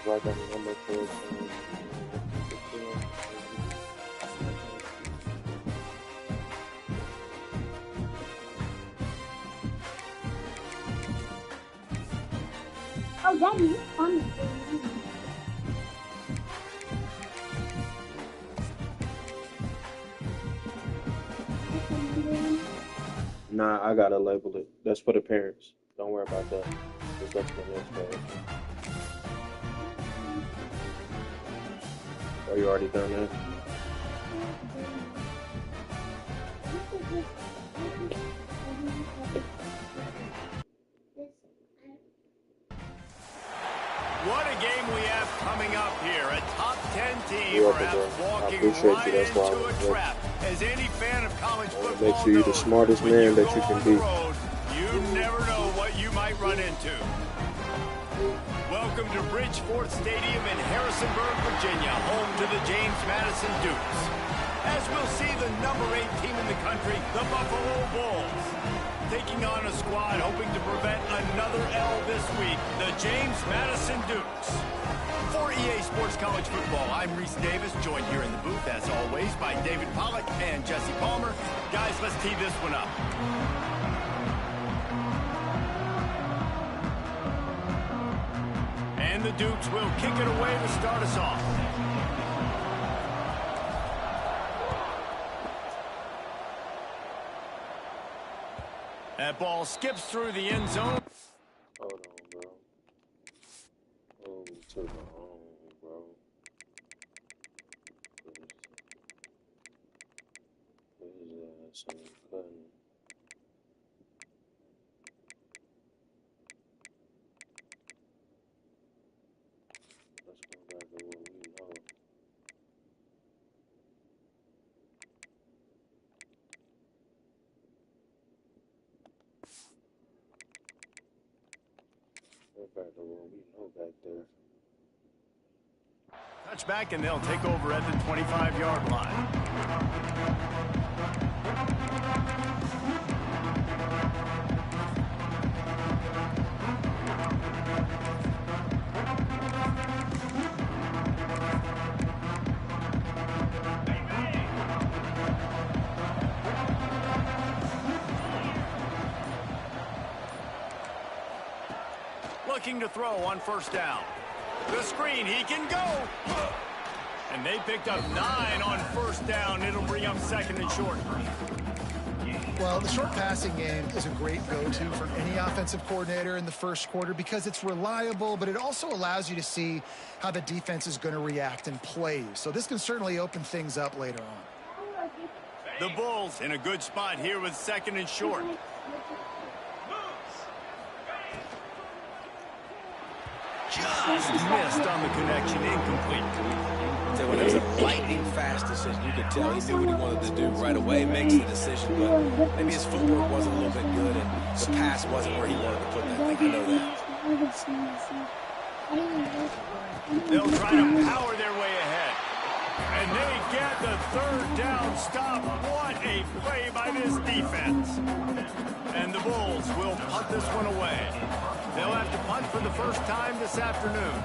Like I'm number 14. Oh, Daddy, on Nah, I gotta label it. That's for the parents. Don't worry about that. Just look for the next page. Oh, you already done that? What a game we have coming up here. A top 10 team perhaps walking right into a trap. As any fan of college football make sure you're the smartest man that you can be. You never know what you might run into. Welcome to Bridgeport Stadium in Harrisonburg, Virginia, home to the James Madison Dukes. As we'll see the number 8 team in the country, the Buffalo Bulls, taking on a squad hoping to prevent another L this week, the James Madison Dukes. For EA Sports College Football, I'm Reese Davis, joined here in the booth, as always, by David Pollack and Jesse Palmer. Guys, let's tee this one up. And the Dukes will kick it away to start us off. That ball skips through the end zone. Hold on, bro. Oh, to the home, bro. His ass ain't cutting. Let's go back to what we know. Back to what we know back there. Touchback, and they'll take over at the 25-yard line. Looking to throw on first down. The screen, he can go. And they picked up 9 on first down. It'll bring up second and short. Well, the short passing game is a great go-to for any offensive coordinator in the first quarter because it's reliable, but it also allows you to see how the defense is going to react and play. So this can certainly open things up later on. The Bulls in a good spot here with second and short. Just missed on the connection, incomplete. So when it was a lightning fast decision, you could tell he knew what he wanted to do right away, makes the decision, but maybe his footwork wasn't a little bit good and the pass wasn't where he wanted to put that thing. I know that. They'll try to power their way ahead. And they get the third down stop. What a play by this defense. And the Bulls will punt this one away. They'll have to punt for the first time this afternoon.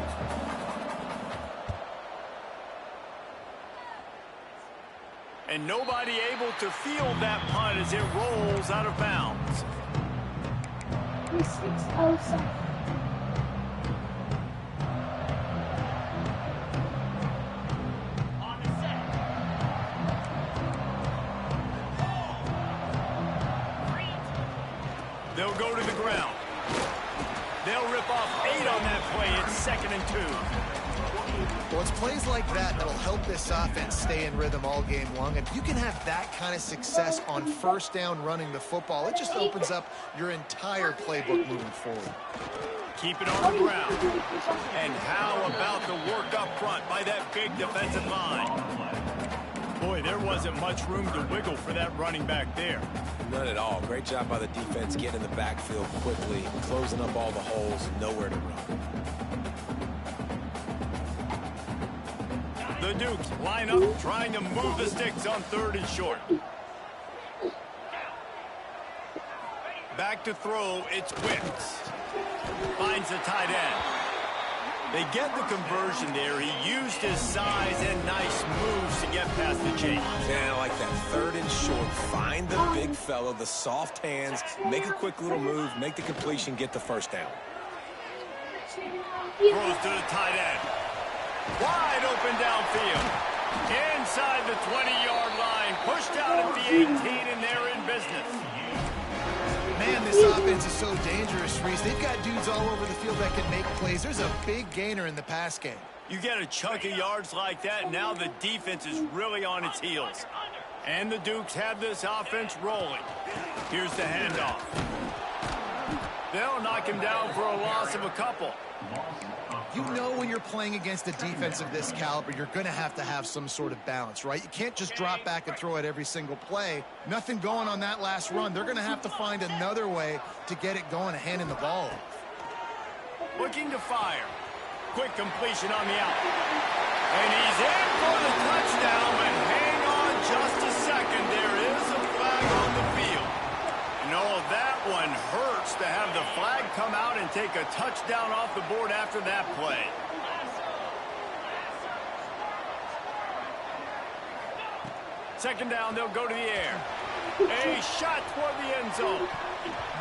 And nobody able to field that punt as it rolls out of bounds. They'll go to the ground. They'll rip off 8 on that play. It's second and 2. Well, it's plays like that that'll help this offense stay in rhythm all game long. And if you can have that kind of success on first down running the football, it just opens up your entire playbook moving forward. Keep it on the ground. And how about the work up front by that big defensive line? Boy, there wasn't much room to wiggle for that running back there. None at all. Great job by the defense getting in the backfield quickly, closing up all the holes, nowhere to run. The Dukes line up, trying to move the sticks on third and short. Back to throw, it's Wicks. Finds the tight end. They get the conversion there. He used his size and nice moves to get past the chains. Man, I like that 3rd and short. Find the big fella, the soft hands, make a quick little move, make the completion, get the first down. Throws to the tight end. Wide open downfield. Inside the 20-yard line. Pushed out at the 18, and they're in business. Man, this offense is so dangerous, Reese. They've got dudes all over the field that can make plays. There's a big gainer in the pass game. You get a chunk of yards like that, now the defense is really on its heels. And the Dukes have this offense rolling. Here's the handoff. They'll knock him down for a loss of a couple. You know when you're playing against a defense of this caliber, you're going to have some sort of balance, right? You can't just drop back and throw it every single play. Nothing going on that last run. They're going to have to find another way to get it going and handing the ball off. Looking to fire. Quick completion on the out. And he's in for the touchdown, but hang on just a second. There is a flag on the field. No, that one hurts to have the flag come out and take a touchdown off the board after that play. Second down, they'll go to the air. A shot toward the end zone.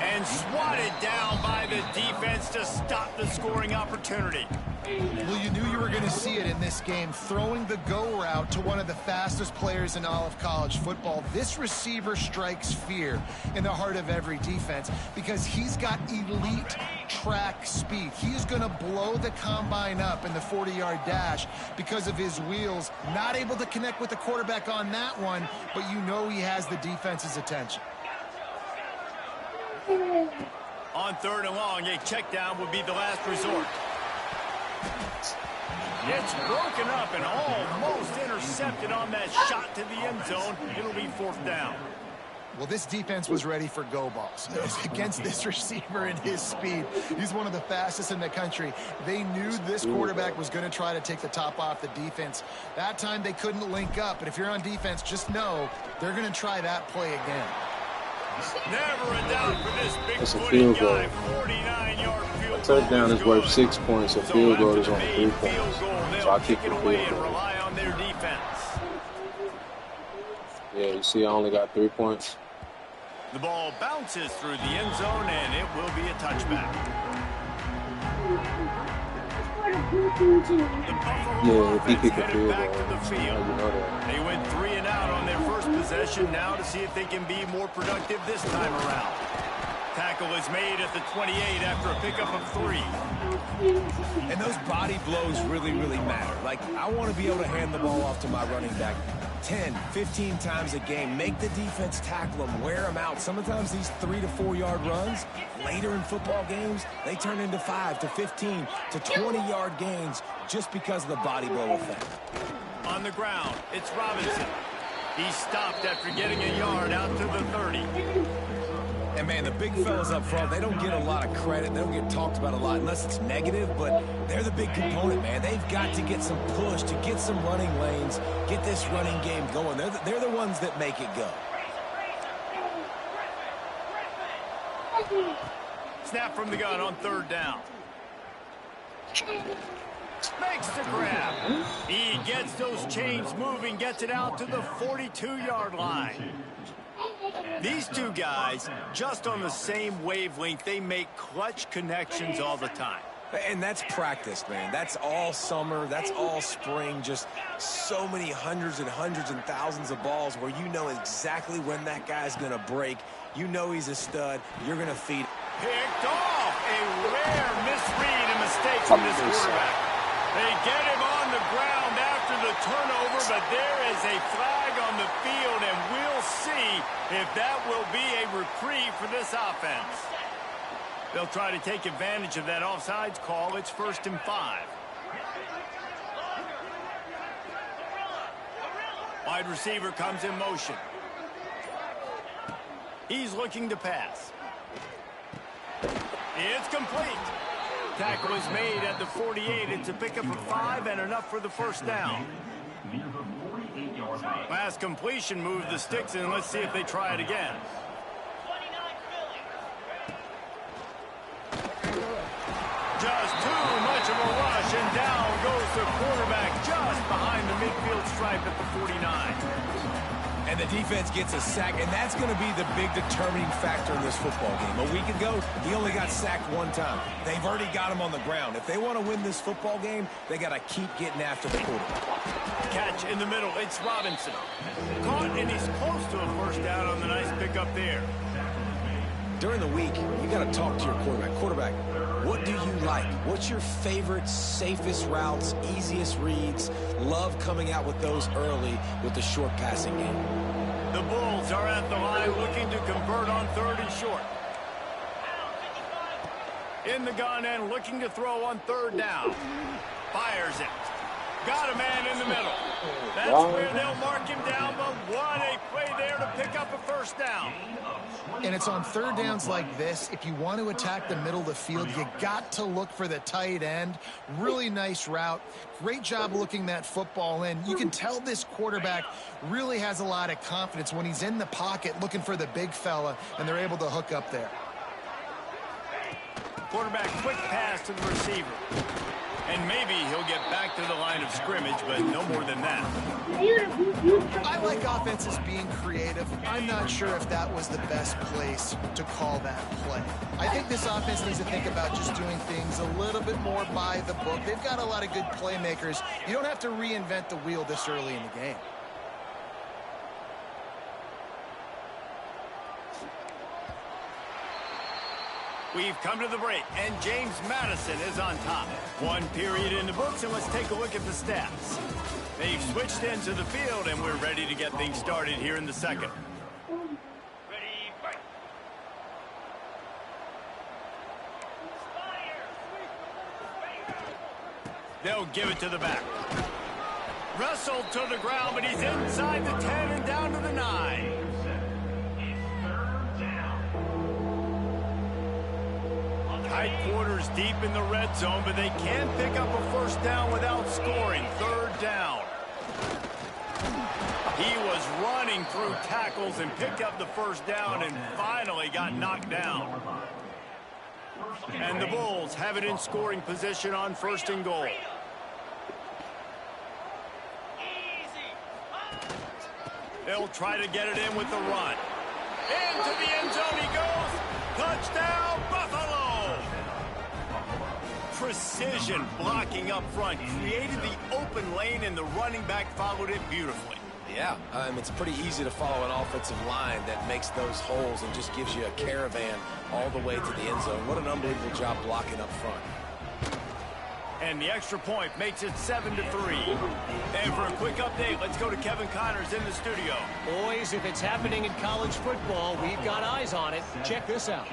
And swatted down by the defense to stop the scoring opportunity. Well, you knew you were going to see it in this game. Throwing the go route to one of the fastest players in all of college football. This receiver strikes fear in the heart of every defense because he's got elite track speed. He's going to blow the combine up in the 40-yard dash because of his wheels. Not able to connect with the quarterback on that one, but you know he has the defense's attention. On 3rd and long, a check down would be the last resort. It's broken up and almost intercepted on that shot to the end zone. It'll be 4th down. Well, this defense was ready for go balls against this receiver and his speed. He's one of the fastest in the country. They knew this quarterback was going to try to take the top off the defense. That time they couldn't link up, but if you're on defense, just know they're going to try that play again. Never a doubt for this That's a big-footed field goal. guy. 49-yard field A touchdown goal is worth good. 6 points. A So field goal is after only the 3 made field points. goal, So they'll I kick kick it the away field and goal. rely on their defense. Yeah, you see I only got 3 points. The ball bounces through the end zone, and it will be a touchback. Yeah, if he kick a Headed field back goal, to the field. you know that. They went 3 and out on their first possession now to see if they can be more productive this time around. Tackle is made at the 28 after a pickup of 3. And those body blows really, really matter. Like, I want to be able to hand the ball off to my running back 10, 15 times a game. Make the defense tackle them, wear them out. Sometimes these 3 to 4 yard runs, later in football games, they turn into 5 to 15 to 20-yard gains just because of the body blow effect. On the ground, it's Robinson. He stopped after getting a yard out to the 30. And, man, the big fellas up front, they don't get a lot of credit. They don't get talked about a lot unless it's negative, but they're the big component, man. They've got to get some push, to get some running lanes, get this running game going. They're the ones that make it go. Snap from the gun on 3rd down. Makes the grab. He gets those chains moving, gets it out to the 42-yard line. These two guys, just on the same wavelength, they make clutch connections all the time. And that's practice, man. That's all summer. That's all spring. Just so many hundreds and thousands of balls where you know exactly when that guy's going to break. You know he's a stud. You're going to feed. Picked off. A rare misread and mistake from this quarterback. They get him on the ground after the turnover, but there is a flag on the field, and we'll see if that will be a reprieve for this offense. They'll try to take advantage of that offsides call. It's 1st and 5. Wide receiver comes in motion. He's looking to pass. It's complete. Tackle is made at the 48. It's a pickup of 5 and enough for the 1st down. Last completion moved the sticks in. Let's see if they try it again. just too much of a rush, and down goes the quarterback just behind the midfield stripe at the 49. And the defense gets a sack, and that's going to be the big determining factor in this football game. A week ago, he only got sacked one time. They've already got him on the ground. If they want to win this football game, they got to keep getting after the quarterback. Catch in the middle. It's Robinson. Caught, and he's close to a first down on the nice pickup there. During the week, you got to talk to your quarterback. Quarterback, what do you like? What's your favorite, safest routes, easiest reads? Love coming out with those early with the short passing game. The Bulls are at the line looking to convert on 3rd and short. In the gun and looking to throw on 3rd down. Fires it. Got a man in the middle. That's where they'll mark him down, but what a play there to pick up a first down. And it's on 3rd downs like this. If you want to attack the middle of the field, you got to look for the tight end. Really nice route. Great job looking that football in. You can tell this quarterback really has a lot of confidence when he's in the pocket looking for the big fella, and they're able to hook up there. Quarterback quick pass to the receiver. And maybe he'll get back to the line of scrimmage, but no more than that. I like offenses being creative. I'm not sure if that was the best place to call that play. I think this offense needs to think about just doing things a little bit more by the book. They've got a lot of good playmakers. You don't have to reinvent the wheel this early in the game. We've come to the break, and James Madison is on top. 1 period in the books, and let's take a look at the stats. They've switched into the field, and we're ready to get things started here in the second. Ready, break. They'll give it to the back. Wrestled to the ground, but he's inside the 10 and down to the 9. Tight quarters deep in the red zone, but they can pick up a first down without scoring. 3rd down. He was running through tackles and picked up the first down and finally got knocked down. And the Bulls have it in scoring position on 1st and goal. They'll try to get it in with the run. Into the end zone he goes. Touchdown, Buffalo! Precision blocking up front created the open lane, and the running back followed it beautifully. Yeah, it's pretty easy to follow an offensive line that makes those holes and just gives you a caravan all the way to the end zone. What an unbelievable job blocking up front. And the extra point makes it 7-3. And for a quick update, let's go to Kevin Connors in the studio. Boys, if it's happening in college football, we've got eyes on it. Check this out.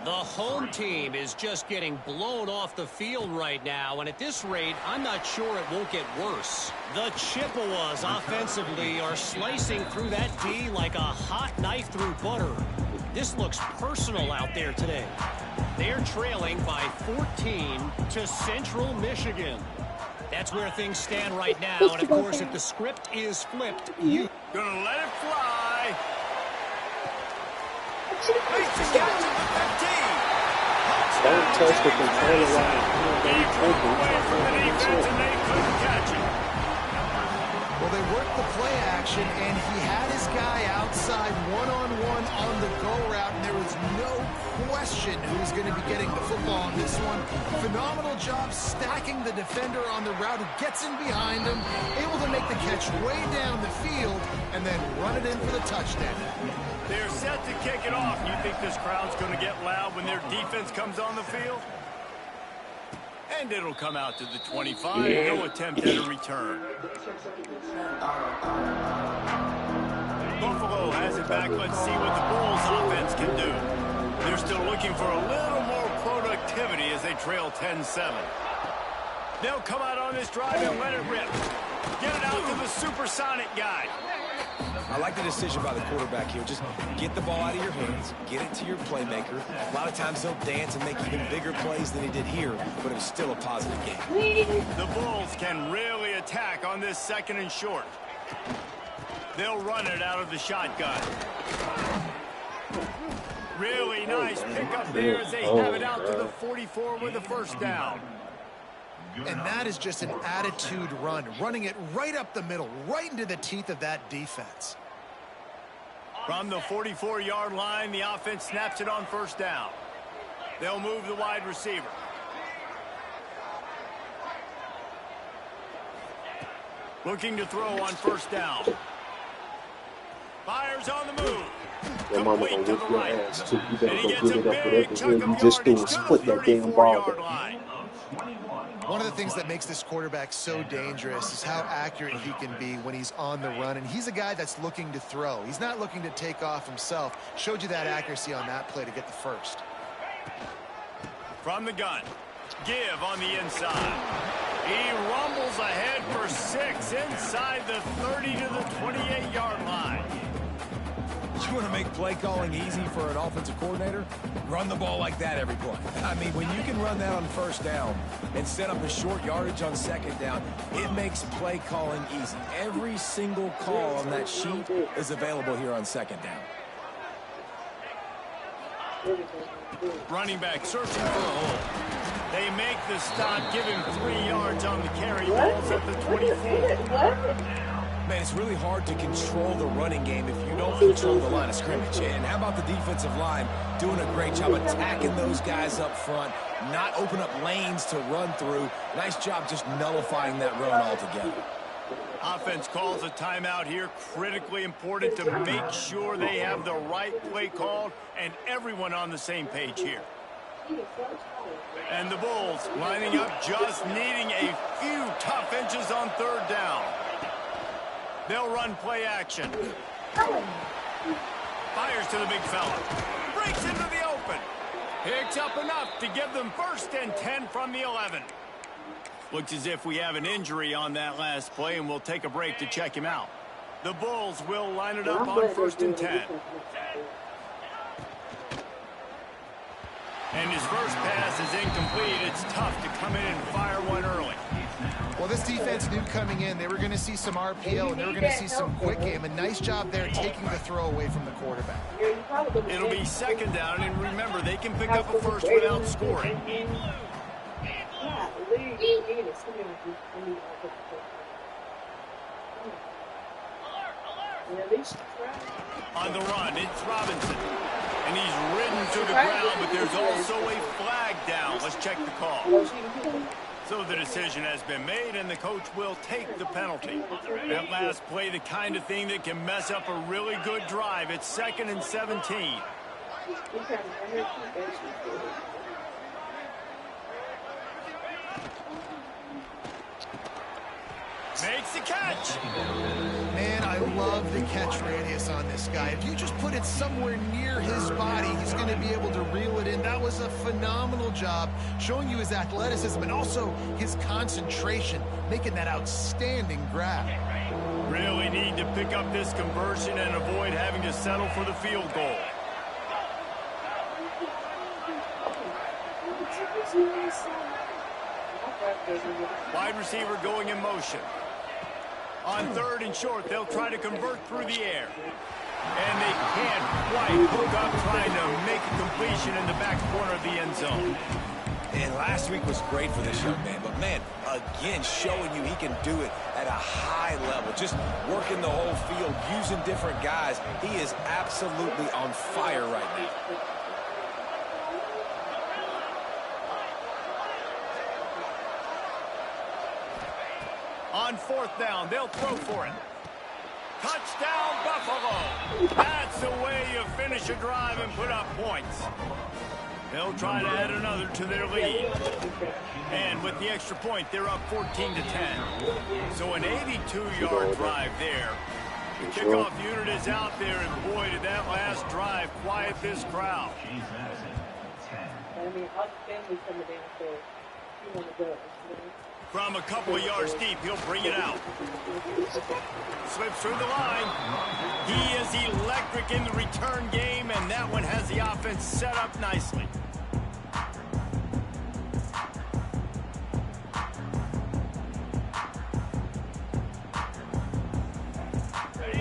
The home team is just getting blown off the field right now, and at this rate, I'm not sure it won't get worse. The Chippewas offensively are slicing through that D like a hot knife through butter. This looks personal out there today. They're trailing by 14 to Central Michigan. That's where things stand right now, and of course, if the script is flipped, you... Gonna let it fly. Makes the catch at the 15. Don't touch the controller line. He broke away from the defense, and they couldn't catch him. Well, they worked the play action, and he had his guy outside one-on-one on the go route, and there was no question who was going to be getting the football on this one. Phenomenal job stacking the defender on the route, who gets in behind him, able to make the catch way down the field, and then run it in for the touchdown. They're set to kick it off. You think this crowd's going to get loud when their defense comes on the field? And it'll come out to the 25. No attempt at a return. Buffalo has it back. Let's see what the Bulls offense can do. They're still looking for a little more productivity as they trail 10-7. They'll come out on this drive and let it rip. Get it out to the supersonic guy. I like the decision by the quarterback here. Just get the ball out of your hands, get it to your playmaker. A lot of times they'll dance and make even bigger plays than he did here, but it was still a positive game. The Bulls can really attack on this 2nd and short. They'll run it out of the shotgun. Really nice pickup there as they have it out to the 44 with a first down. And that is just an attitude run, running it right up the middle, right into the teeth of that defense. From the 44-yard line, the offense snaps it on first down. They'll move the wide receiver. Looking to throw on first down. Fires on the move. Your mama gonna Complete to whip the your right. ass too. You And better he go gets get a it up big whatever chunk you of just do yardage is to split the that damn ball. 34-yard line. One of the things that makes this quarterback so dangerous is how accurate he can be when he's on the run. And he's a guy that's looking to throw. He's not looking to take off himself. Showed you that accuracy on that play to get the first. From the gun. Give on the inside. He rumbles ahead for 6 inside the 30 to the 28-yard line. You want to make play calling easy for an offensive coordinator? Run the ball like that every play. I mean, when you can run that on first down and set up a short yardage on second down, it makes play calling easy. Every single call on that sheet is available here on second down. Running back searching for a hole. They make the stop, give him 3 yards on the carry. Balls at the 24. Man, it's really hard to control the running game if you don't control the line of scrimmage. And how about the defensive line doing a great job attacking those guys up front, not open up lanes to run through. Nice job just nullifying that run altogether. Offense calls a timeout here. Critically important to make sure they have the right play called and everyone on the same page here. And the Bulls lining up, just needing a few tough inches on third down. They'll run play action. Fires to the big fella. Breaks into the open. Picks up enough to give them 1st and 10 from the 11. Looks as if we have an injury on that last play, and we'll take a break to check him out. The Bulls will line it up on 1st and 10. And his first pass is incomplete. It's tough to come in and fire one early. Well, this defense knew coming in they were going to see some RPO and they were going to see some quick game. A nice job there taking the throw away from the quarterback. It'll be 2nd down, and remember, they can pick up a first without scoring. On the run, it's Robinson. And he's ridden to the ground, but there's also a flag down. Let's check the call. So the decision has been made, and the coach will take the penalty. That last play, the kind of thing that can mess up a really good drive. It's 2nd and 17. Makes the catch. Man, I love the catch radius on this guy. If you just put it somewhere near his body, he's going to be able to reel it in. That was a phenomenal job, showing you his athleticism and also his concentration, making that outstanding grab. Really need to pick up this conversion and avoid having to settle for the field goal. Wide receiver going in motion. On 3rd and short, they'll try to convert through the air. And they can't quite hook up trying to make a completion in the back corner of the end zone. And last week was great for this young man. But, man, again, showing you he can do it at a high level. Just working the whole field, using different guys. He is absolutely on fire right now. On 4th down, they'll throw for it. Touchdown, Buffalo. That's the way you finish a drive and put up points. They'll try to add another to their lead. And with the extra point, they're up 14 to 10. So an 82-yard drive there. The kickoff unit is out there, and boy, did that last drive quiet this crowd. From a couple of yards deep, he'll bring it out. Slips through the line. He is electric in the return game, and that one has the offense set up nicely.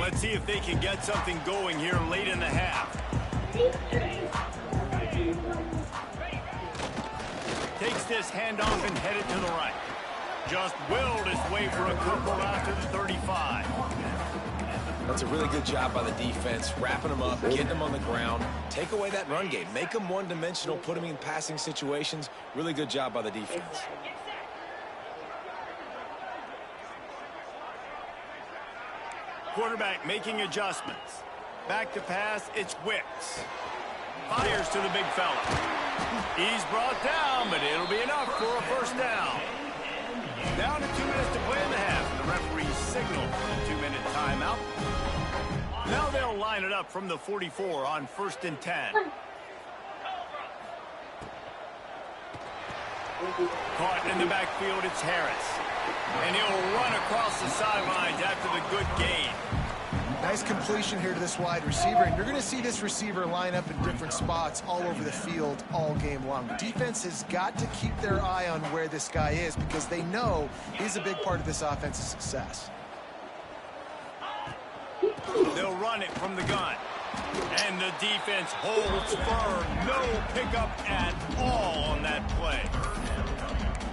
Let's see if they can get something going here late in the half. Takes this handoff and headed to the right. Just willed his way for a couple out to the 35. That's a really good job by the defense, wrapping them up, getting them on the ground. Take away that run game. Make them one-dimensional, put them in passing situations. Really good job by the defense. Quarterback making adjustments. Back to pass, it's Wicks. Fires to the big fella. He's brought down, but it'll be enough for a first down. Down to 2 minutes to play in the half. The referee signaled a 2-minute timeout. Now they'll line it up from the 44 on 1st and 10. Caught in the backfield, it's Harris. And he'll run across the sidelines after the good gain. Nice completion here to this wide receiver, and you're going to see this receiver line up in different spots all over the field all game long. The defense has got to keep their eye on where this guy is because they know he's a big part of this offense's success. They'll run it from the gun. And the defense holds firm. No pickup at all on that play.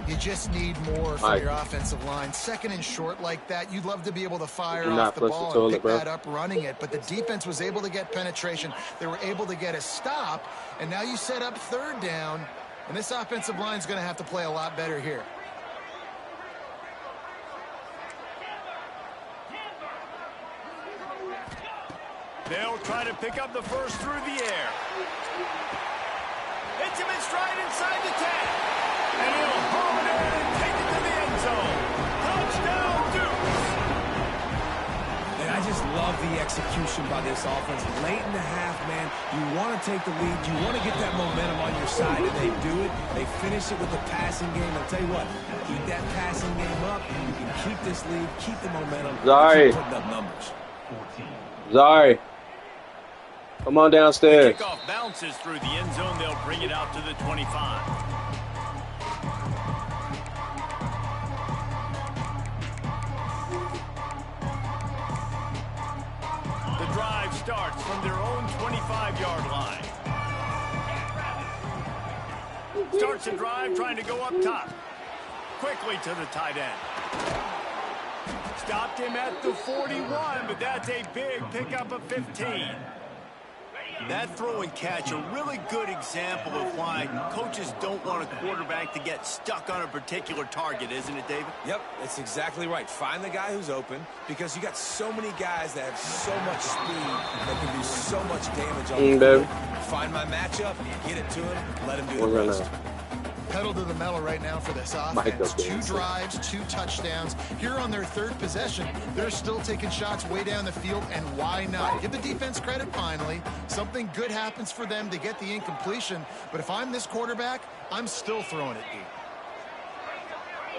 You just need more from your offensive line. Second and short like that, you'd love to be able to fire off the ball and pick that up running it. But the defense was able to get penetration. They were able to get a stop. And now you set up 3rd down. And this offensive line is going to have to play a lot better here. They'll try to pick up the first through the air. Hits him in stride inside the 10. And he'll haul it in and take it to the end zone. Touchdown, Dukes. And I just love the execution by this offense. Late in the half, man, you want to take the lead. You want to get that momentum on your side, and they do it. They finish it with the passing game. I'll tell you what, keep that passing game up. You can keep this lead, keep the momentum. Sorry. Keep putting up numbers. Sorry. Come on downstairs. Kickoff bounces through the end zone. They'll bring it out to the 25. The drive starts from their own 25-yard line. Starts the drive trying to go up top. Quickly to the tight end. Stopped him at the 41, but that's a big pickup of 15. That throw and catch, a really good example of why coaches don't want a quarterback to get stuck on a particular target, isn't it, David? Yep, that's exactly right. Find the guy who's open because you got so many guys that have so much speed that can do so much damage on the field. Find my matchup, get it to him, let him do the rest. Pedal to the metal right now for this offense. 2 drives, 2 touchdowns. Here on their 3rd possession, they're still taking shots way down the field, and why not? Give the defense credit finally. Something good happens for them to get the incompletion, but if I'm this quarterback, I'm still throwing it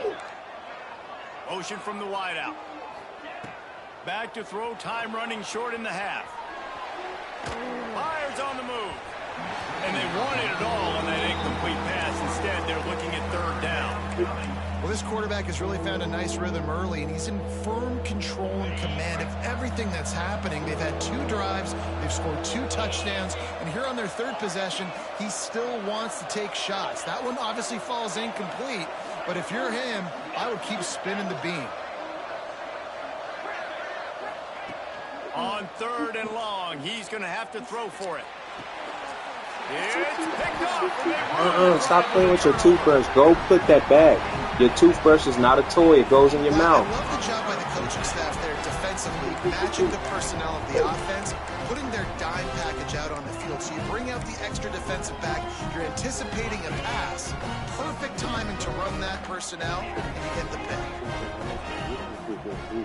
deep. Motion from the wideout. Back to throw, time running short in the half. Fires on the move. And they wanted it all on that incomplete pass. Instead, they're looking at 3rd down. Well, this quarterback has really found a nice rhythm early, and he's in firm control and command of everything that's happening. They've had 2 drives, they've scored 2 touchdowns, and here on their 3rd possession, he still wants to take shots. That one obviously falls incomplete, but if you're him, I would keep spinning the beam. On 3rd and long, he's going to have to throw for it. It's picked up. Stop playing with your toothbrush. Go put that back. Your toothbrush is not a toy. It goes in your mouth. I love the job by the coaching staff there defensively, matching the personnel of the offense, putting their dime package out on the field. So you bring out the extra defensive back. You're anticipating a pass. Perfect timing to run that personnel, and you get the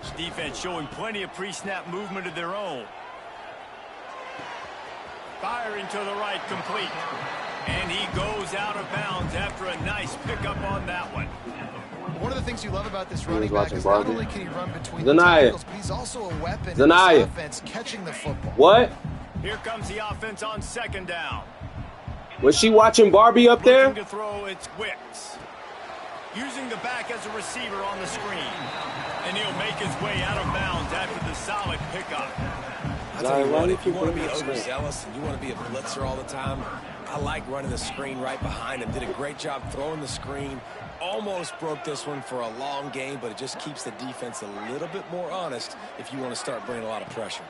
pick. Defense showing plenty of pre-snap movement of their own. Firing to the right, complete. And he goes out of bounds after a nice pickup on that one. One of the things you love about this running back is not only can he run between the tackles, but he's also a weapon in this offense catching the football. What? Here comes the offense on 2nd down. Was she watching Barbie up there? Looking to throw, it's Wicks. Using the back as a receiver on the screen. And he'll make his way out of bounds after the solid pickup. I'll tell you why what, do if you keep want to be running the screen? overzealous and you want to be a blitzer all the time, I like running the screen right behind him. Did a great job throwing the screen. Almost broke this one for a long game, but it just keeps the defense a little bit more honest if you want to start bringing a lot of pressure.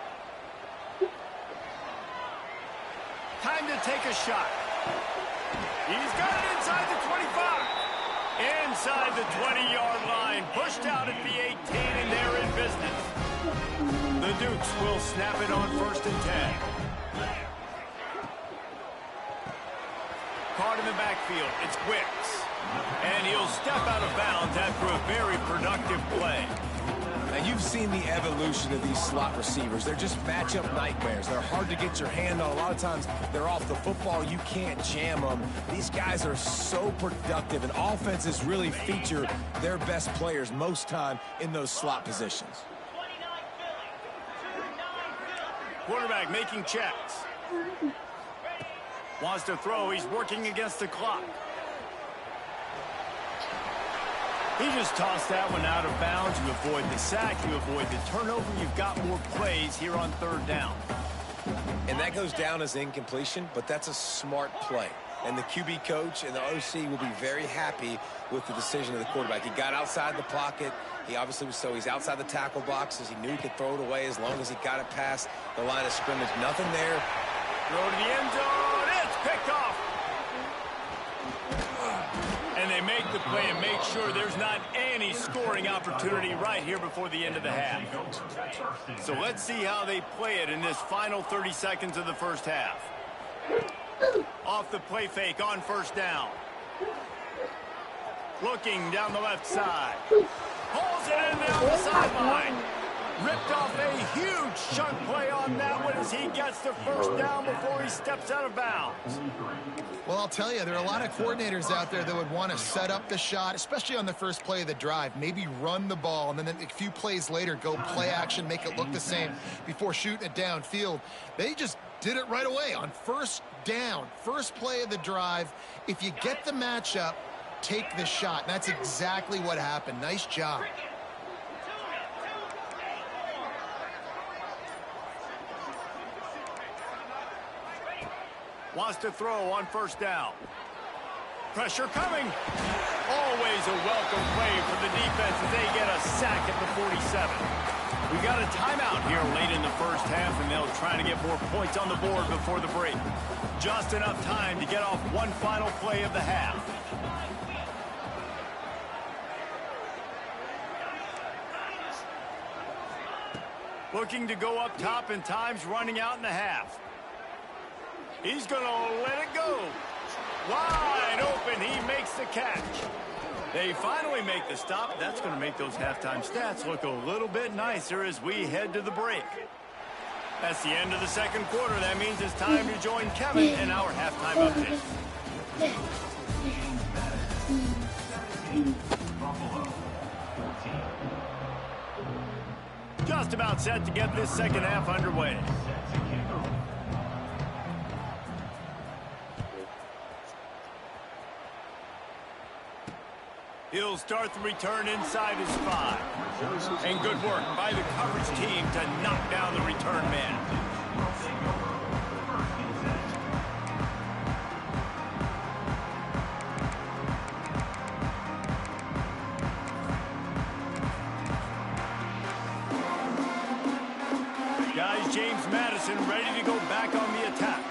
Time to take a shot. He's got it inside the 25. Inside the 20-yard line. Pushed out at the 18, and they're in business. The Dukes will snap it on 1st and 10. Caught in the backfield. It's Wicks. And he'll step out of bounds after a very productive play. Now, you've seen the evolution of these slot receivers. They're just matchup nightmares. They're hard to get your hand on. A lot of times, they're off the football. You can't jam them. These guys are so productive, and offenses really feature their best players most time in those slot positions. Quarterback making checks. Wants to throw. He's working against the clock. He just tossed that one out of bounds. You avoid the sack. You avoid the turnover. You've got more plays here on 3rd down. And that goes down as incompletion, but that's a smart play. And the QB coach and the OC will be very happy with the decision of the quarterback. He got outside the pocket. He obviously was he's outside the tackle boxes. He knew he could throw it away as long as he got it past the line of scrimmage. Nothing there. Throw to the end zone. It's picked off. And they make the play and make sure there's not any scoring opportunity right here before the end of the half. So let's see how they play it in this final 30 seconds of the first half. Off the play fake on 1st down. Looking down the left side. Pulls it in down the sideline. Ripped off a huge chunk play on that one as he gets the 1st down before he steps out of bounds. Well, I'll tell you, there are a lot of coordinators out there that would want to set up the shot, especially on the first play of the drive, maybe run the ball, and then a few plays later go play action, make it look the same before shooting it downfield. They just did it right away on 1st down, first play of the drive. If you get the matchup, take the shot. And that's exactly what happened. Nice job. Wants to throw on 1st down. Pressure coming. Always a welcome play for the defense as they get a sack at the 47. We got a timeout here late in the first half, and they'll try to get more points on the board before the break. Just enough time to get off one final play of the half. Looking to go up top, and time's running out in the half. He's going to let it go. Wide open. He makes the catch. They finally make the stop. That's going to make those halftime stats look a little bit nicer as we head to the break. That's the end of the 2nd quarter. That means it's time to join Kevin in our halftime update. Just about set to get this 2nd half underway. He'll start the return inside his 5. And good work by the coverage team to knock down the return man. Guys, James Madison ready to go back on the attack.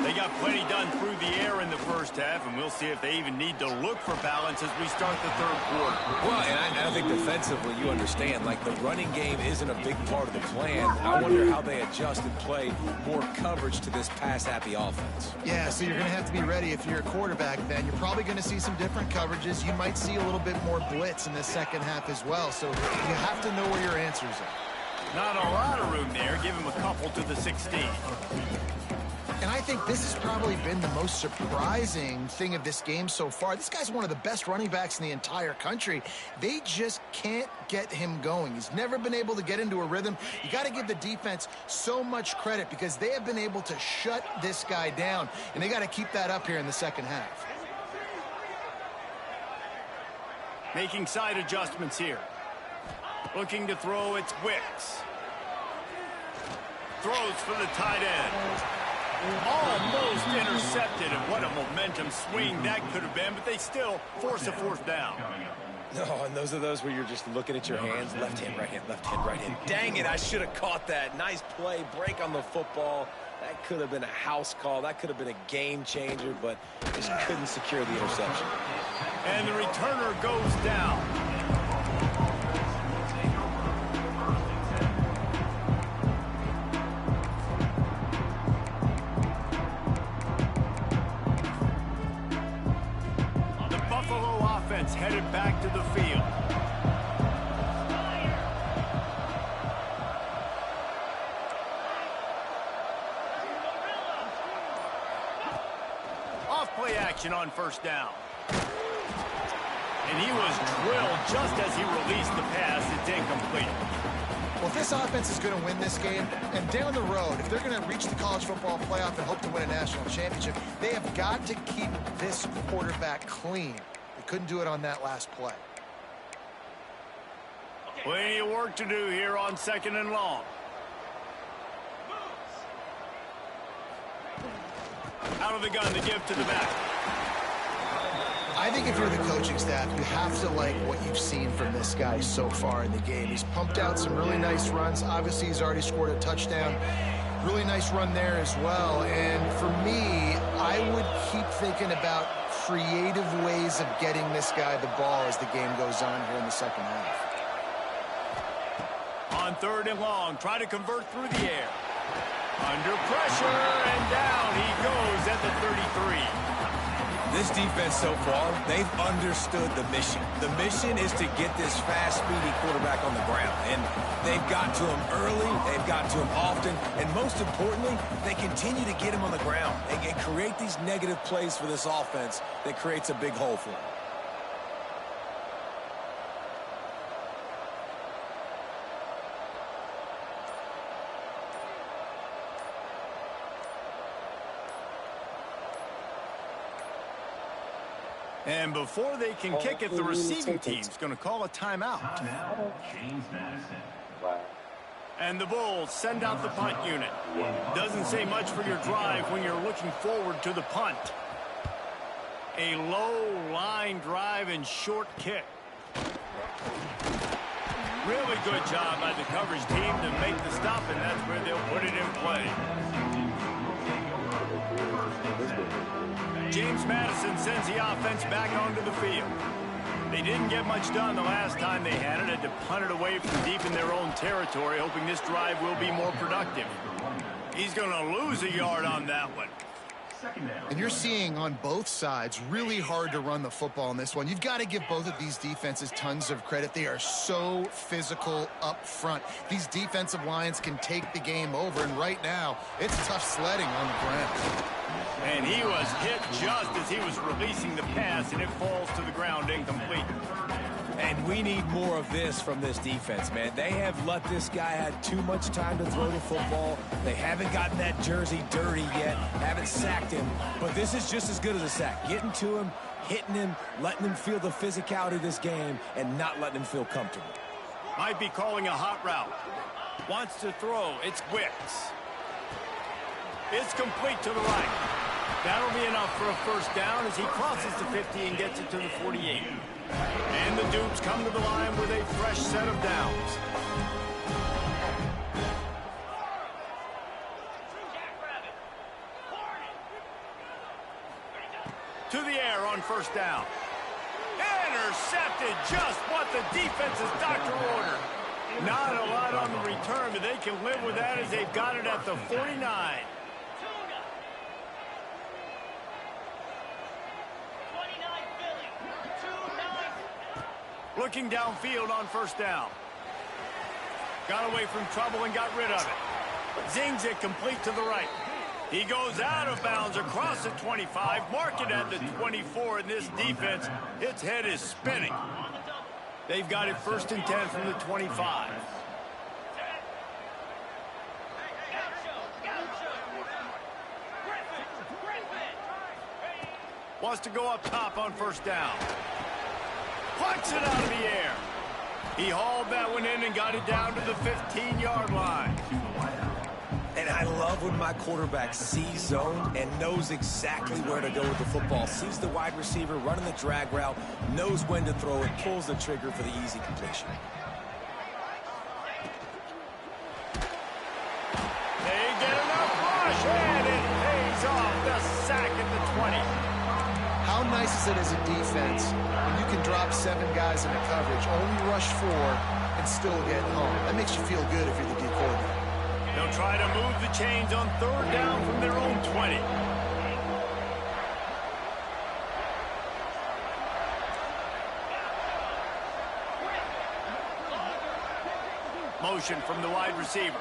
They got plenty done through the air in the first half, and we'll see if they even need to look for balance as we start the 3rd quarter. Well, and I think defensively, you understand, like the running game isn't a big part of the plan. I wonder how they adjust and play more coverage to this pass-happy offense. Yeah, so you're going to have to be ready if you're a quarterback then. You're probably going to see some different coverages. You might see a little bit more blitz in the 2nd half as well, so you have to know where your answers are. Not a lot of room there. Give him a couple to the 16. And I think this has probably been the most surprising thing of this game so far. This guy's one of the best running backs in the entire country. They just can't get him going. He's never been able to get into a rhythm. You got to give the defense so much credit because they have been able to shut this guy down, and they got to keep that up here in the 2nd half. Making side adjustments here. Looking to throw, it's Wicks. Throws for the tight end. Almost intercepted, and what a momentum swing that could have been, but they still force a fourth down. No, and those are those where you're just looking at your hands. Left hand, right hand, left hand, right hand. Dang it, I should have caught that. Nice play, break on the football. That could have been a house call. That could have been a game changer, but just couldn't secure the interception. And the returner goes down. The Buffalo offense headed back to the field. Off-play action on first down. And he was drilled just as he released the pass. It's incomplete. Well, if this offense is going to win this game, and down the road, if they're going to reach the college football playoff and hope to win a national championship, they have got to keep this quarterback clean. They couldn't do it on that last play. Plenty of work to do here on 2nd and long. Out of the gun to give to the back. I think if you're the coaching staff, you have to like what you've seen from this guy so far in the game. He's pumped out some really nice runs. Obviously, he's already scored a touchdown. Really nice run there as well. And for me, I would keep thinking about creative ways of getting this guy the ball as the game goes on here in the second half. On 3rd and long, try to convert through the air. Under pressure, and down he goes at the 33. This defense so far, they've understood the mission. The mission is to get this fast, speedy quarterback on the ground. And they've got to him early, they've got to him often, and most importantly, they continue to get him on the ground and create these negative plays for this offense that creates a big hole for him. And before they can kick it, the receiving team's going to call a timeout. Wow. And the Bulls send out the punt unit. Doesn't say much for your drive when you're looking forward to the punt. A low line drive and short kick. Really good job by the coverage team to make the stop, and that's where they'll put it in play. James Madison sends the offense back onto the field. They didn't get much done the last time they had it. Had to punt it away from deep in their own territory, hoping this drive will be more productive. He's going to lose a yard on that one. And you're seeing on both sides really hard to run the football in this one. You've got to give both of these defenses tons of credit. They are so physical up front. These defensive lines can take the game over, and right now it's tough sledding on the ground. And he was hit just as he was releasing the pass, and it falls to the ground incomplete. And we need more of this from this defense, man. They have let this guy have too much time to throw the football. They haven't gotten that jersey dirty yet, haven't sacked him. But this is just as good as a sack. Getting to him, hitting him, letting him feel the physicality of this game, and not letting him feel comfortable. Might be calling a hot route. Wants to throw. It's Wicks. It's complete to the right. That'll be enough for a first down as he crosses the 50 and gets it to the 48. And the Dukes come to the line with a fresh set of downs. To the air on first down. Intercepted, just what the defense's doctor ordered. Not a lot on the return, but they can live with that as they've got it at the 49. Looking downfield on first down. Got away from trouble and got rid of it. Zings it complete to the right. He goes out of bounds across the 25, mark it at the 24, and this defense, its head is spinning. They've got it 1st and 10 from the 25. Wants to go up top on first down. Plucks it out of the air. He hauled that one in and got it down to the 15-yard line. I love when my quarterback sees zone and knows exactly where to go with the football. Sees the wide receiver running the drag route, knows when to throw it, pulls the trigger for the easy completion. They get enough rush, and it pays off. The sack at the 20. How nice is it as a defense when you can drop 7 guys into coverage, only rush 4, and still get home? That makes you feel good if you're the D coordinator. They'll try to move the chains on 3rd down from their own 20. Motion from the wide receiver.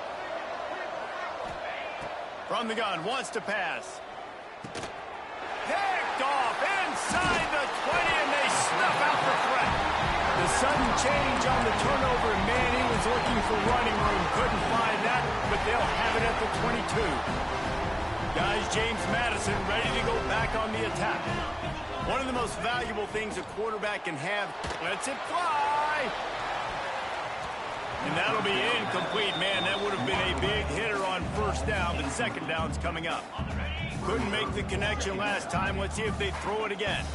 From the gun, wants to pass. Picked off inside the 20, and they snuff out the threat. The sudden change on the turnover, and man, he was looking for running room. Couldn't find that, but they'll have it at the 22. Guys, James Madison ready to go back on the attack. One of the most valuable things a quarterback can have. Lets it fly. And that'll be incomplete. Man, that would have been a big hitter on 1st down, but 2nd down's coming up. Couldn't make the connection last time. Let's see if they throw it again.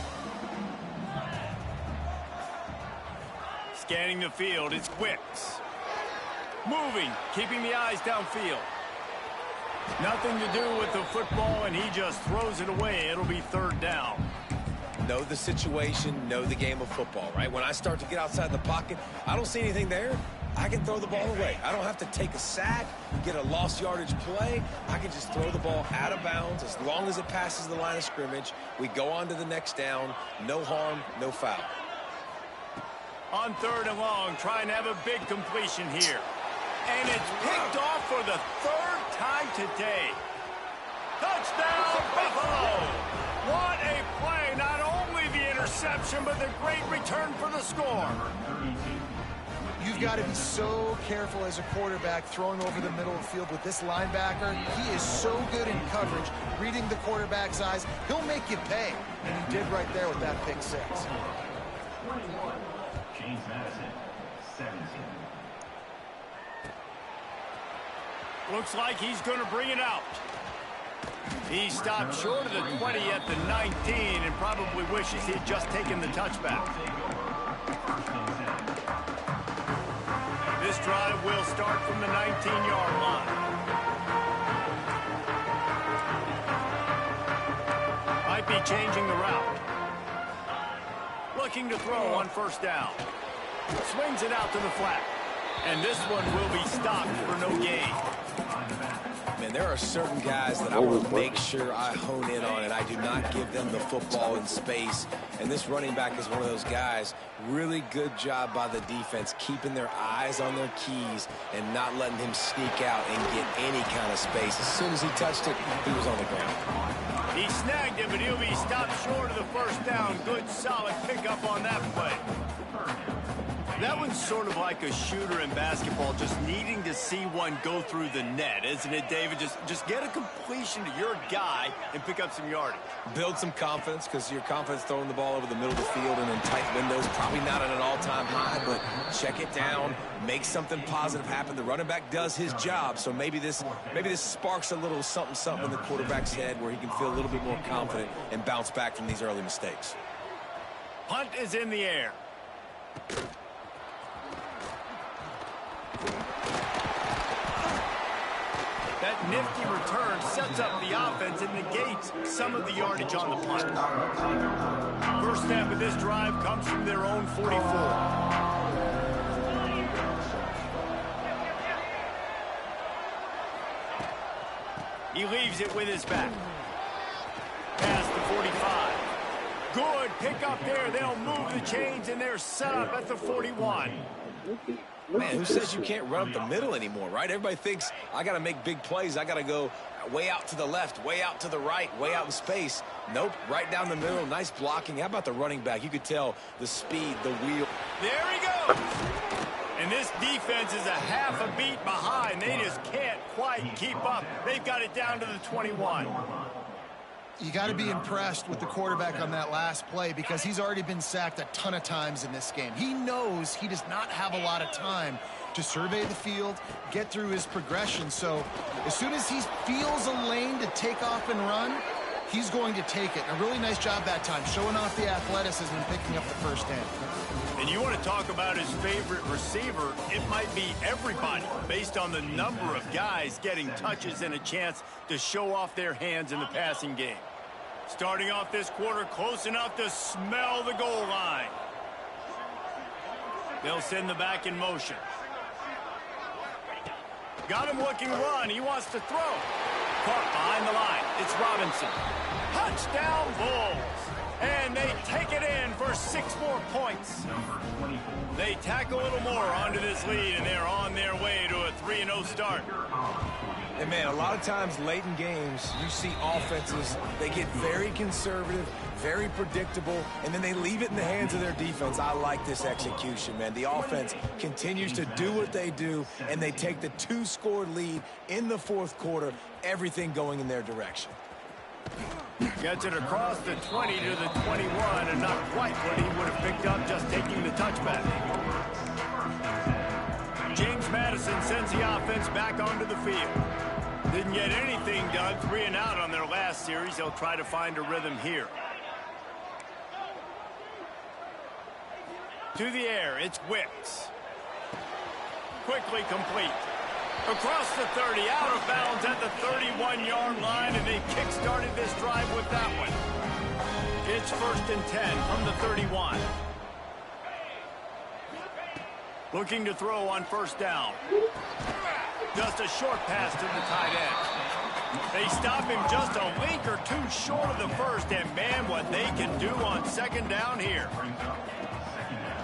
Scanning the field, it's Wicks. Moving, keeping the eyes downfield. Nothing to do with the football, and he just throws it away. It'll be 3rd down. Know the situation, know the game of football, right? When I start to get outside the pocket, I don't see anything there. I can throw the ball away. I don't have to take a sack, get a lost yardage play. I can just throw the ball out of bounds as long as it passes the line of scrimmage. We go on to the next down. No harm, no foul. On 3rd and long, trying to have a big completion here. And it's picked off for the 3rd time today. Touchdown, Buffalo! What a play. Not only the interception, but the great return for the score. You've got to be so careful as a quarterback throwing over the middle of the field with this linebacker. He is so good in coverage, reading the quarterback's eyes. He'll make you pay, and he did right there with that pick 6. 21, James Madison, 17. Looks like he's going to bring it out. He stopped short of the 20 at the 19 and probably wishes he had just taken the touchback. This drive will start from the 19-yard line. Might be changing the route. Looking to throw on 1st down. Swings it out to the flat. And this one will be stopped for no gain. Man, there are certain guys that I want to make sure I hone in on, and I do not give them the football in space. And this running back is one of those guys. Really good job by the defense, keeping their eyes on their keys and not letting him sneak out and get any kind of space. As soon as he touched it, he was on the ground. He snagged him, but he'll be stopped short of the 1st down. Good, solid pickup on that play. That one's sort of like a shooter in basketball, just needing to see one go through the net, isn't it, David? Just get a completion to your guy and pick up some yardage. Build some confidence, because your confidence throwing the ball over the middle of the field and in tight windows, probably not at an all-time high, but check it down, make something positive happen. The running back does his job, so maybe this sparks a little something in the quarterback's head where he can feel a little bit more confident and bounce back from these early mistakes. Punt is in the air. That nifty return sets up the offense and negates some of the yardage on the punt. 1st snap of this drive comes from their own 44. He leaves it with his back. Past the 45. Good pick up there. They'll move the chains, and they're set up at the 41. Man, who says you can't run up the middle anymore, right? Everybody thinks I got to make big plays. I got to go way out to the left, way out to the right, way out in space. Nope, right down the middle. Nice blocking. How about the running back? You could tell the speed, the wheel. There he goes. And this defense is a half a beat behind. They just can't quite keep up. They've got it down to the 21. You got to be impressed with the quarterback on that last play because he's already been sacked a ton of times in this game. He knows he does not have a lot of time to survey the field, get through his progression. So as soon as he feels a lane to take off and run, he's going to take it. A really nice job that time, showing off the athleticism and picking up the first down. And you want to talk about his favorite receiver, it might be everybody, based on the number of guys getting touches and a chance to show off their hands in the passing game. Starting off this quarter close enough to smell the goal line. They'll send the back in motion. Got him looking run. He wants to throw. Caught behind the line. It's Robinson. Touchdown Bulls. And they take it in for 6 more points. They tack a little more onto this lead, and they're on their way to a 3-0 start. And, man, a lot of times late in games, you see offenses, they get very conservative, very predictable, and then they leave it in the hands of their defense. I like this execution, man. The offense continues to do what they do, and they take the 2-score lead in the fourth quarter, everything going in their direction. Gets it across the 20 to the 21, and not quite what he would have picked up just taking the touchback. James Madison sends the offense back onto the field. Didn't get anything done, 3 and out on their last series. They'll try to find a rhythm here. To the air, it's Wicks. Quickly complete. Across the 30, out of bounds at the 31-yard line, and they kick-started this drive with that one. It's 1st and 10 from the 31. Looking to throw on 1st down. Just a short pass to the tight end. They stop him just a link or 2 short of the first, and man, what they can do on 2nd down here.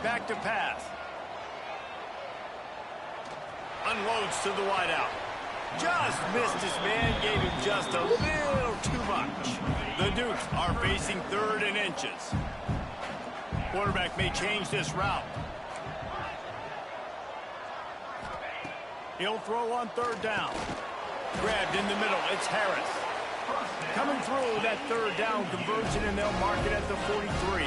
Back to pass. Unloads to the wideout. Just missed his man, gave him just a little too much. The Dukes are facing 3rd and inches. Quarterback may change this route. He'll throw on 3rd down. Grabbed in the middle, it's Harris. Coming through that 3rd down conversion, and they'll mark it at the 43.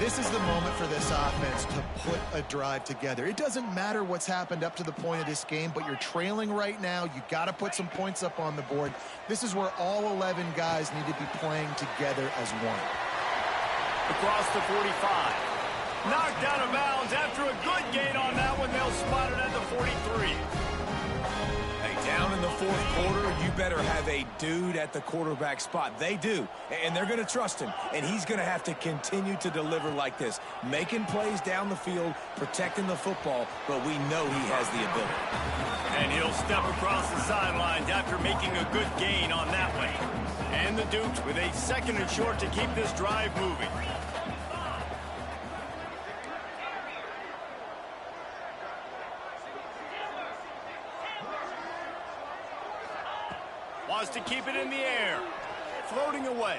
This is the moment for this offense to put a drive together. It doesn't matter what's happened up to the point of this game, but you're trailing right now. You got to put some points up on the board. This is where all 11 guys need to be playing together as one. Across the 45. Knocked out of bounds after a good gain on that one. They'll spot it at the 43. Hey, down in the fourth quarter, you better have a dude at the quarterback spot. They do, and they're going to trust him, and he's going to have to continue to deliver like this, making plays down the field, protecting the football, but we know he has the ability. And he'll step across the sidelines after making a good gain on that one. And the Dukes with a 2nd and short to keep this drive moving. Wants to keep it in the air. Floating away.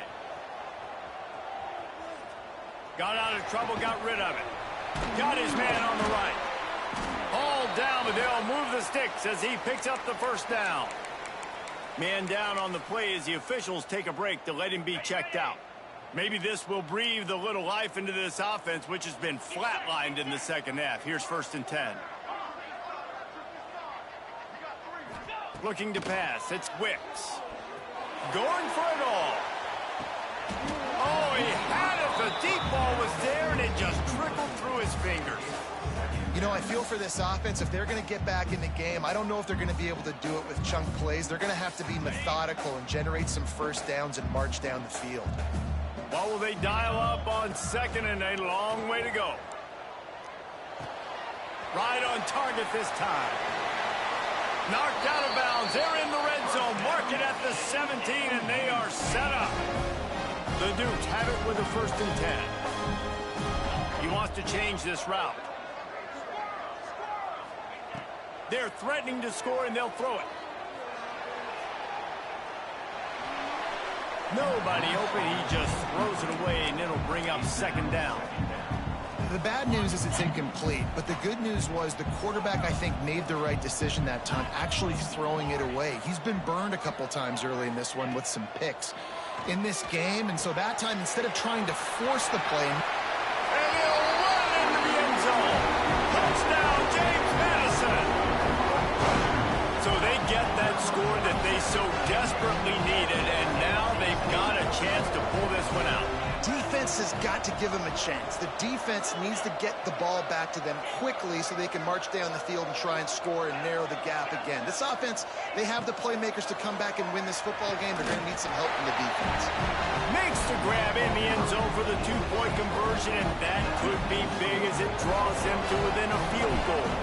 Got out of trouble, got rid of it. Got his man on the right. Hauled down, but they'll move the sticks as he picks up the 1st down. Man down on the play as the officials take a break to let him be checked out. Maybe this will breathe a little life into this offense, which has been flatlined in the 2nd half. Here's 1st and 10. Looking to pass. It's Wicks. Going for it all. Oh, he had it. The deep ball was there, and it just trickled through his fingers. You know, I feel for this offense, if they're going to get back in the game, I don't know if they're going to be able to do it with chunk plays. They're going to have to be methodical and generate some 1st downs and march down the field. What will they dial up on 2nd, and a long way to go? Right on target this time. Knocked out of bounds. They're in the red zone. Mark it at the 17, and they are set up. The Dukes have it with a 1st and 10. He wants to change this route. They're threatening to score, and they'll throw it. Nobody open. He just throws it away, and it'll bring up 2nd down. The bad news is it's incomplete, but the good news was the quarterback, I think, made the right decision that time, actually throwing it away. He's been burned a couple times early in this one with some picks in this game, and so that time, instead of trying to force the play... And he'll run into the end zone. Touchdown, James Madison. So they get that score that they so desperately needed, and now they've got a chance to pull this one out. Defense has got to give them a chance. The defense needs to get the ball back to them quickly so they can march down the field and try and score and narrow the gap again. This offense, they have the playmakers to come back and win this football game. They're going to need some help from the defense. Makes the grab in the end zone for the two-point conversion, and that could be big as it draws them to within a field goal.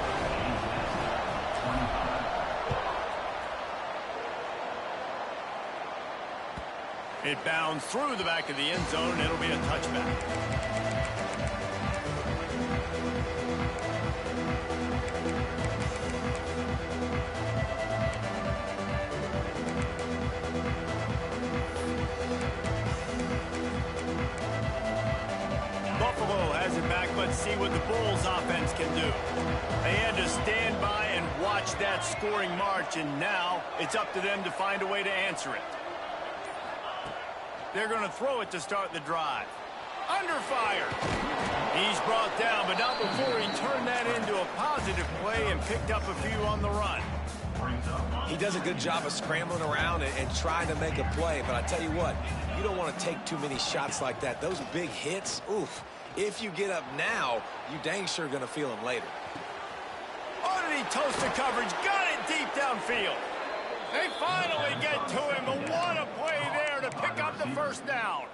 It bounds through the back of the end zone, and it'll be a touchback. Buffalo has it back. Let's see what the Bulls offense can do. They had to stand by and watch that scoring march, and now it's up to them to find a way to answer it. They're going to throw it to start the drive. Under fire. He's brought down, but not before he turned that into a positive play and picked up a few on the run. He does a good job of scrambling around and trying to make a play, but I tell you what, you don't want to take too many shots like that. Those big hits, oof. If you get up now, you dang sure going to feel them later. Oh, did he toast the coverage? Got it deep downfield. They finally get to him, but what a play there to pick up the first down.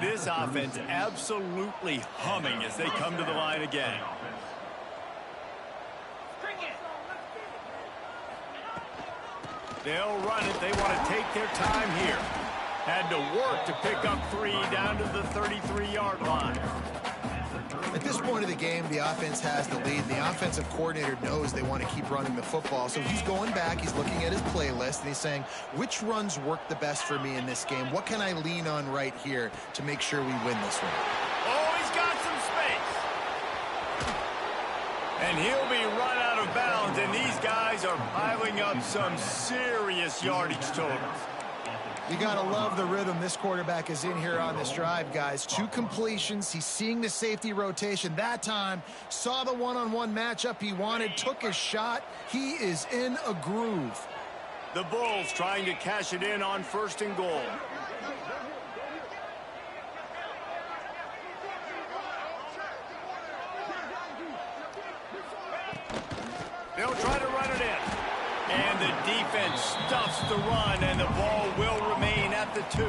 This offense absolutely humming as they come to the line again. They'll run it. They want to take their time here. Had to work to pick up 3 down to the 33-yard line. At this point of the game, the offense has the lead. The offensive coordinator knows they want to keep running the football. So he's going back, he's looking at his playlist, and he's saying, which runs work the best for me in this game? What can I lean on right here to make sure we win this one? Oh, he's got some space. And he'll be run out of bounds, and these guys are piling up some serious yardage totals. You got to love the rhythm this quarterback is in here on this drive, guys. 2 completions. He's seeing the safety rotation. That time, saw the one-on-one matchup he wanted, took his shot. He is in a groove. The Bulls trying to cash it in on 1st and goal. They'll try to run it in. And the defense stuffs the run, and the ball will remain at the 2.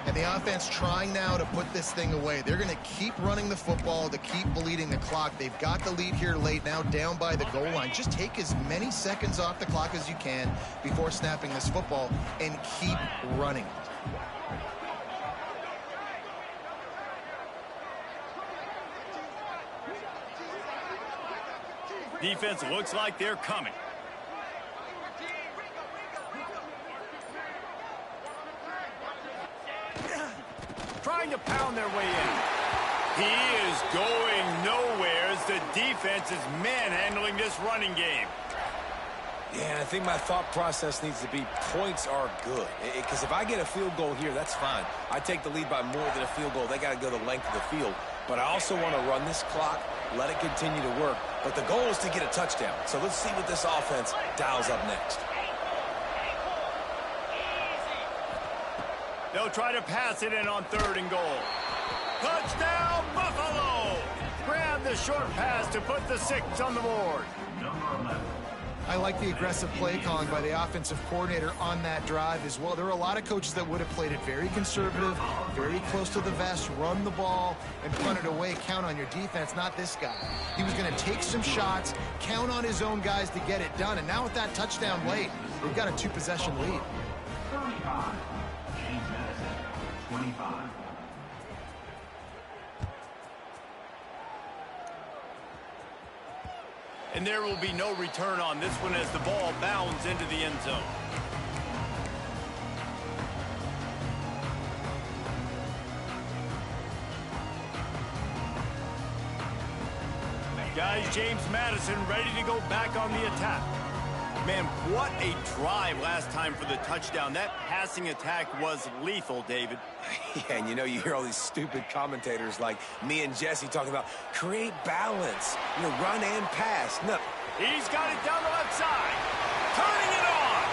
And the offense trying now to put this thing away. They're going to keep running the football to keep bleeding the clock. They've got the lead here late, now down by the goal line. Just take as many seconds off the clock as you can before snapping this football and keep running it. Defense looks like they're coming. Trying to pound their way in. He is going nowhere as the defense is manhandling this running game. Yeah, I think my thought process needs to be points are good. Because if I get a field goal here, that's fine. I take the lead by more than a field goal. They got to go the length of the field. But I also want to run this clock, let it continue to work. But the goal is to get a touchdown. So let's see what this offense dials up next. They'll try to pass it in on 3rd and goal. Touchdown, Buffalo! Grab the short pass to put the 6 on the board. I like the aggressive play calling by the offensive coordinator on that drive as well. There are a lot of coaches that would have played it very conservative, very close to the vest, run the ball, and punt it away. Count on your defense, not this guy. He was going to take some shots, count on his own guys to get it done. And now with that touchdown late, they've got a 2-possession lead. 35. James Madison, 25. And there will be no return on this one as the ball bounds into the end zone. Guys, James Madison ready to go back on the attack. Man, what a drive last time for the touchdown. That passing attack was lethal, David. Yeah, and you know, you hear all these stupid commentators like me and Jesse talking about create balance, run and pass. No. He's got it down the left side. Turning it on.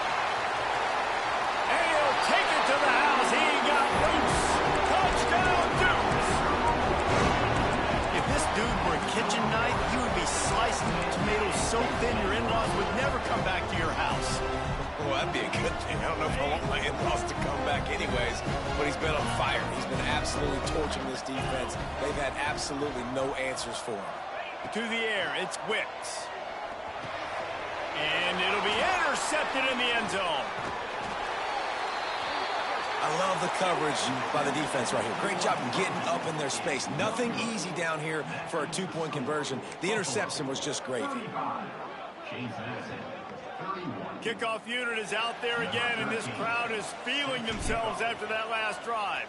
And he'll take it to the house. He got loose. Touchdown, Dukes. If this dude were a kitchen knife, he would be slicing tomatoes so thin your in-laws would never come back to your house. Well, that'd be a good thing. I don't know if I want my in-laws to come back anyways, but he's been on fire. He's been absolutely torching this defense. They've had absolutely no answers for him. To the air, it's Wicks. And it'll be intercepted in the end zone. I love the coverage by the defense right here. Great job getting up in their space. Nothing easy down here for a two-point conversion. The interception was just gravy. Kickoff unit is out there again, and this crowd is feeling themselves after that last drive.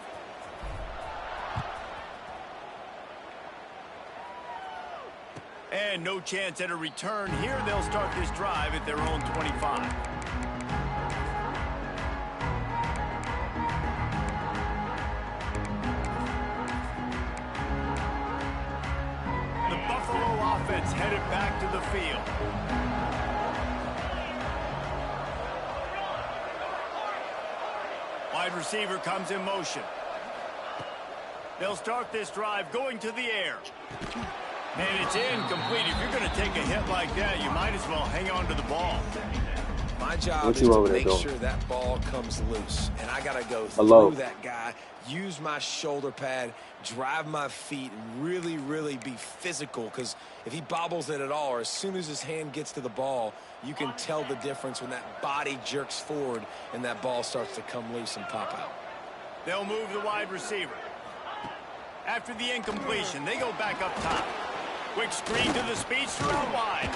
And no chance at a return here. They'll start this drive at their own 25. The Buffalo offense headed back to the field. Wide receiver comes in motion. They'll start this drive going to the air. And it's incomplete. If you're going to take a hit like that, you might as well hang on to the ball. My job is to make sure that ball comes loose. And I got to go through that guy, use my shoulder pad, drive my feet, and really, really be physical. Because if he bobbles it at all, or as soon as his hand gets to the ball, you can tell the difference when that body jerks forward and that ball starts to come loose and pop out. They'll move the wide receiver. After the incompletion, they go back up top. Quick screen to the speedster out wide.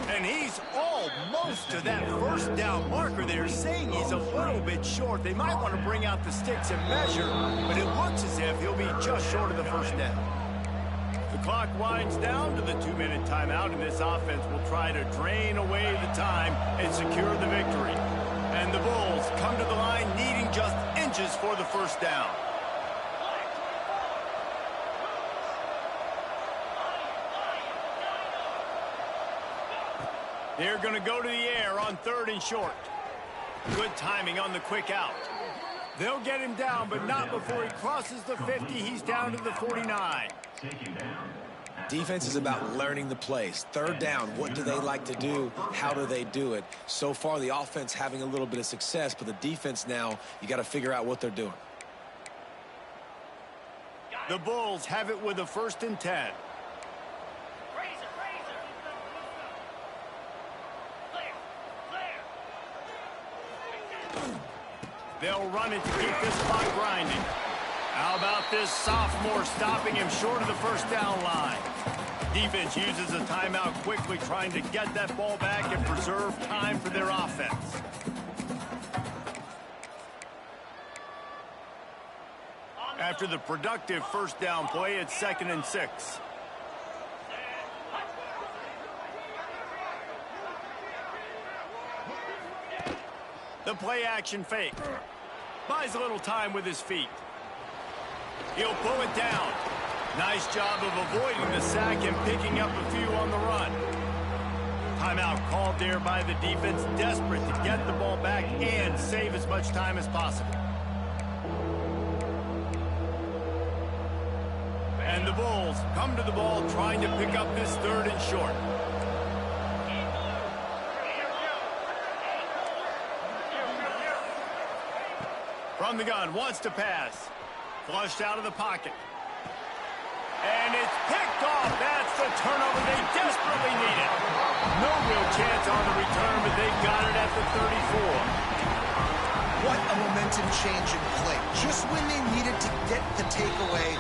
And he's almost to that first down marker. They're saying he's a little bit short. They might want to bring out the sticks and measure, but it looks as if he'll be just short of the first down. The clock winds down to the 2-minute timeout, and this offense will try to drain away the time and secure the victory. And the Bulls come to the line needing just inches for the first down. They're going to go to the air on 3rd and short. Good timing on the quick out. They'll get him down, but not before he crosses the 50. He's down to the 49. Defense is about learning the plays. 3rd down, what do they like to do? How do they do it? So far, the offense having a little bit of success, but the defense now, you got to figure out what they're doing. The Bulls have it with a 1st and 10. They'll run it to keep this clock grinding. How about this sophomore stopping him short of the first down line? Defense uses a timeout quickly, trying to get that ball back and preserve time for their offense. After the productive first down play, it's 2nd and 6. The play action fake. Buys a little time with his feet. He'll pull it down. Nice job of avoiding the sack and picking up a few on the run. Timeout called there by the defense, desperate to get the ball back and save as much time as possible. And the Bulls come to the ball trying to pick up this 3rd and short. From the gun, wants to pass. Flushed out of the pocket. And it's picked off. That's the turnover they desperately needed. No real chance on the return, but they got it at the 34. What a momentum change in play. Just when they needed to get the takeaway,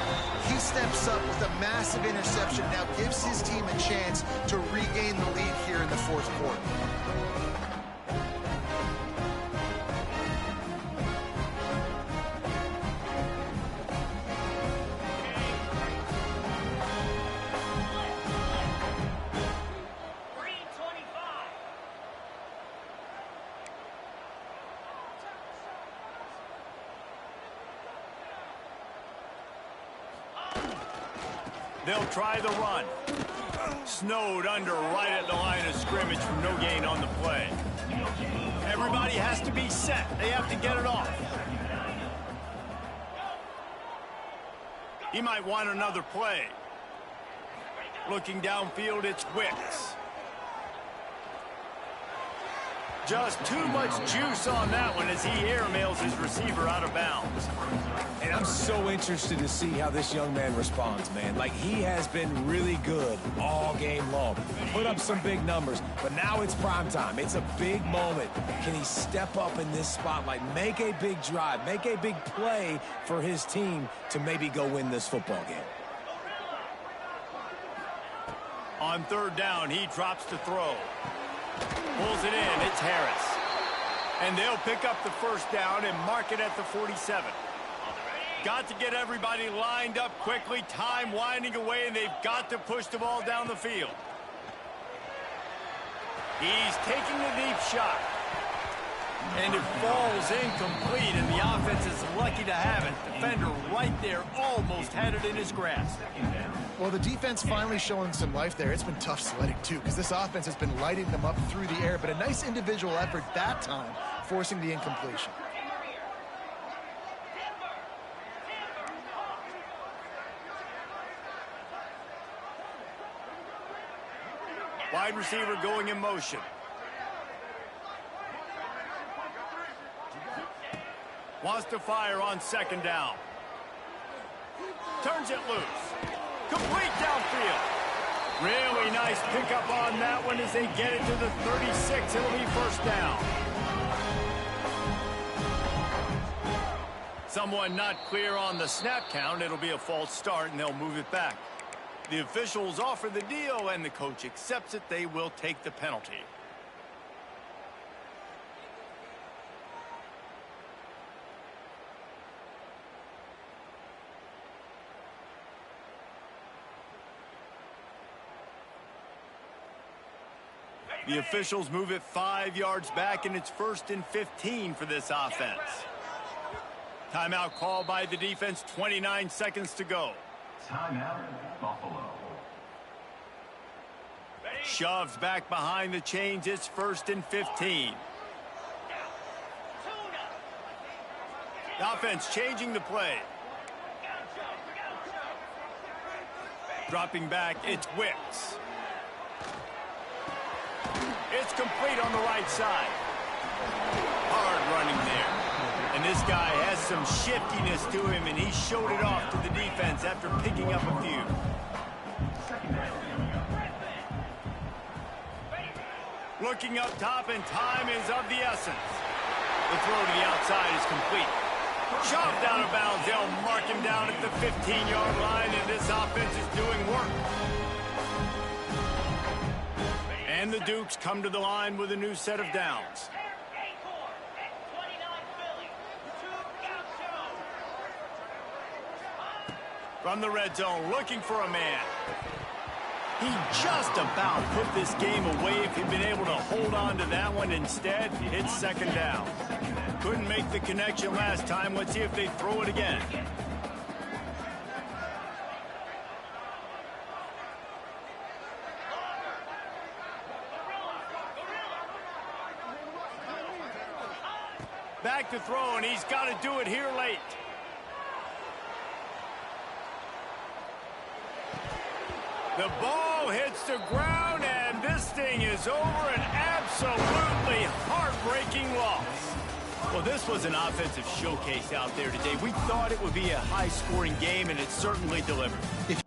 he steps up with a massive interception. Now gives his team a chance to regain the lead here in the 4th quarter. They'll try the run. Snowed under right at the line of scrimmage from no gain on the play. Everybody has to be set. They have to get it off. He might want another play. Looking downfield, it's Wicks. Just too much juice on that one as he airmails his receiver out of bounds. And I'm so interested to see how this young man responds, man. Like, he has been really good all game long. Put up some big numbers, but now it's prime time. It's a big moment. Can he step up in this spotlight, make a big drive, make a big play for his team to maybe go win this football game? On third down, he drops to throw. Pulls it in. It's Harris. And they'll pick up the first down and mark it at the 47. Got to get everybody lined up quickly. Time winding away, and they've got to push the ball down the field. He's taking the deep shot. And it falls incomplete, and the offense is lucky to have it. Defender right there almost had it in his grasp. Well, the defense finally showing some life there. It's been tough sledding, too, because this offense has been lighting them up through the air, but a nice individual effort that time, forcing the incompletion. Wide receiver going in motion. Wants to fire on second down. Turns it loose. Complete downfield. Really nice pickup on that one as they get it to the 36. It'll be first down. Someone not clear on the snap count. It'll be a false start, and they'll move it back. The officials offer the deal, and the coach accepts it. They will take the penalty. The officials move it 5 yards back, and it's 1st and 15 for this offense. Timeout called by the defense, 29 seconds to go. Timeout, Buffalo. Shoved back behind the chains, it's 1st and 15. The offense changing the play. Dropping back, it's Wicks. It's complete on the right side. Hard running there. And this guy has some shiftiness to him, and he showed it off to the defense after picking up a few. Looking up top, and time is of the essence. The throw to the outside is complete. Shoved out of bounds. They'll mark him down at the 15-yard line, and this offense is doing work. And the Dukes come to the line with a new set of downs. From the red zone, looking for a man. He just about put this game away if he'd been able to hold on to that one. Instead, it's second down. Couldn't make the connection last time. Let's see if they throw it again. Back to throw, and he's got to do it here late. The ball hits the ground, and this thing is over. An absolutely heartbreaking loss. Well, this was an offensive showcase out there today. We thought it would be a high-scoring game, and it certainly delivered. If